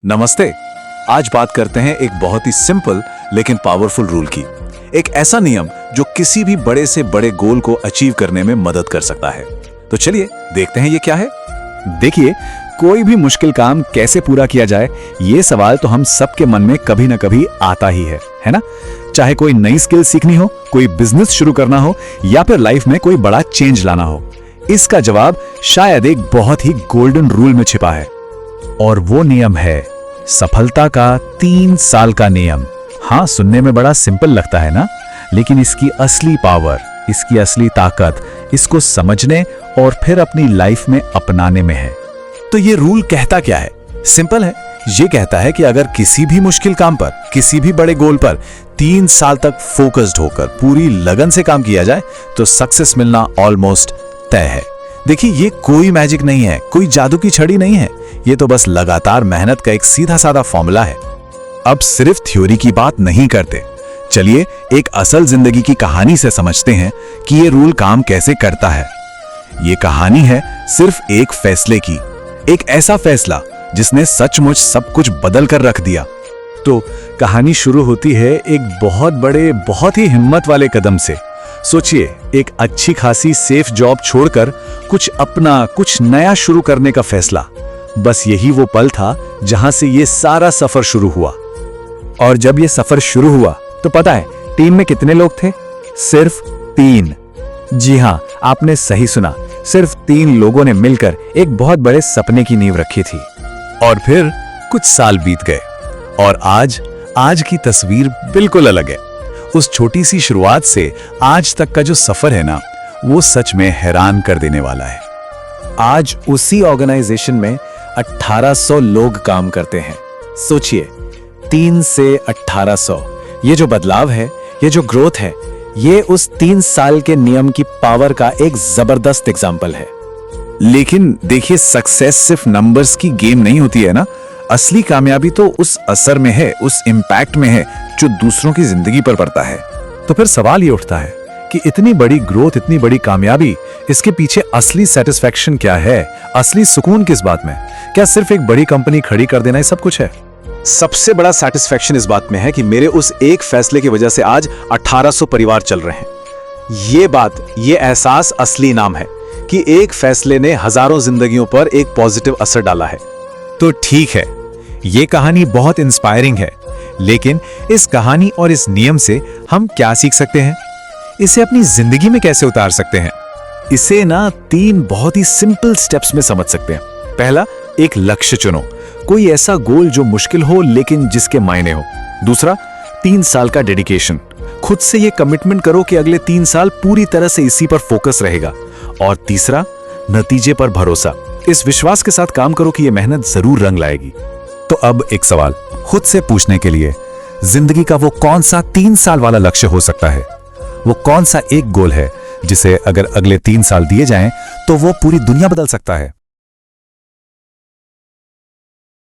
नमस्ते। आज बात करते हैं एक बहुत ही सिंपल लेकिन पावरफुल रूल की। एक ऐसा नियम जो किसी भी बड़े से बड़े गोल को अचीव करने में मदद कर सकता है। तो चलिए देखते हैं ये क्या है। देखिए, कोई भी मुश्किल काम कैसे पूरा किया जाए, ये सवाल तो हम सबके मन में कभी ना कभी आता ही है ना? चाहे कोई नई स्किल सीखनी हो, कोई बिजनेस शुरू करना हो या फिर लाइफ में कोई बड़ा चेंज लाना हो, इसका जवाब शायद एक बहुत ही गोल्डन रूल में छिपा है। और वो नियम है सफलता का 3 साल का नियम। हाँ, सुनने में बड़ा सिंपल लगता है ना, लेकिन इसकी असली पावर, इसकी असली ताकत इसको समझने और फिर अपनी लाइफ में अपनाने में है। तो ये रूल कहता क्या है? सिंपल है। ये कहता है कि अगर किसी भी मुश्किल काम पर, किसी भी बड़े गोल पर 3 साल तक फोकस्ड होकर पूरी लगन से काम किया जाए तो सक्सेस मिलना ऑलमोस्ट तय है। देखिए, ये कोई मैजिक नहीं है, कोई जादू की छड़ी नहीं है। ये तो बस लगातार मेहनत का एक सीधा साधा फॉर्मूला है। अब सिर्फ थ्योरी की बात नहीं करते, चलिए एक असल जिंदगी की कहानी से समझते हैं कि ये रूल काम कैसे करता है। ये कहानी है सिर्फ एक फैसले की, एक ऐसा फैसला जिसने सचमुच सब कुछ बदल कर रख दिया। तो कहानी शुरू होती है एक बहुत बड़े, बहुत ही हिम्मत वाले कदम से। सोचिए, एक अच्छी खासी सेफ जॉब छोड़कर कुछ अपना, कुछ नया शुरू करने का फैसला। बस यही वो पल था जहां से ये सारा सफर शुरू हुआ। और जब ये सफर शुरू हुआ तो पता है टीम में कितने लोग थे? सिर्फ 3। जी हां, आपने सही सुना, सिर्फ 3 लोगों ने मिलकर एक बहुत बड़े सपने की नींव रखी थी। और फिर कुछ साल बीत गए और आज की तस्वीर बिल्कुल अलग है। उस छोटी सी शुरुआत से आज तक का जो सफर है ना, वो सच में हैरान कर देने वाला है। आज उसी ऑर्गेनाइजेशन में 1800 लोग काम करते हैं। सोचिए, 3 से 1800। ये जो बदलाव है, ये जो ग्रोथ है, ये उस 3 साल के नियम की पावर का एक जबरदस्त एग्जाम्पल है। लेकिन देखिए, सक्सेस सिर्फ नंबर्स की गेम नहीं होती है ना। असली कामयाबी तो उस असर में है, उस इम्पैक्ट में है जो दूसरों की जिंदगी पर पड़ता है। तो फिर सवाल ये उठता है कि इतनी बड़ी ग्रोथ, इतनी बड़ी कामयाबी, इसके पीछे असली सेटिस्फैक्शन क्या है? असली सुकून किस बात में? क्या सिर्फ एक बड़ी कंपनी खड़ी कर देना ही सब कुछ है? सबसे बड़ा सेटिस्फैक्शन इस बात में है कि मेरे उस एक फैसले की वजह से आज 1800 परिवार चल रहे हैं। ये बात, ये एहसास असली इनाम है कि एक फैसले ने हजारों जिंदगियों पर एक पॉजिटिव असर डाला है। तो ठीक है, ये कहानी बहुत इंस्पायरिंग है, लेकिन इस कहानी और इस नियम से हम क्या सीख सकते हैं? इसे अपनी जिंदगी में कैसे उतार सकते हैं? इसे ना 3 बहुत ही सिंपल स्टेप्स में समझ सकते हैं। पहला, एक लक्ष्य चुनो, कोई ऐसा गोल जो मुश्किल हो लेकिन जिसके मायने हो। दूसरा, 3 साल का डेडिकेशन, खुद से ये कमिटमेंट करो कि अगले 3 साल पूरी तरह से इसी पर फोकस रहेगा। और तीसरा, नतीजे पर भरोसा, इस विश्वास के साथ काम करो कि ये मेहनत जरूर रंग लाएगी। तो अब एक सवाल खुद से पूछने के लिए, जिंदगी का वो कौन सा 3 साल वाला लक्ष्य हो सकता है? वो कौन सा एक गोल है जिसे अगर अगले 3 साल दिए जाएं तो वो पूरी दुनिया बदल सकता है?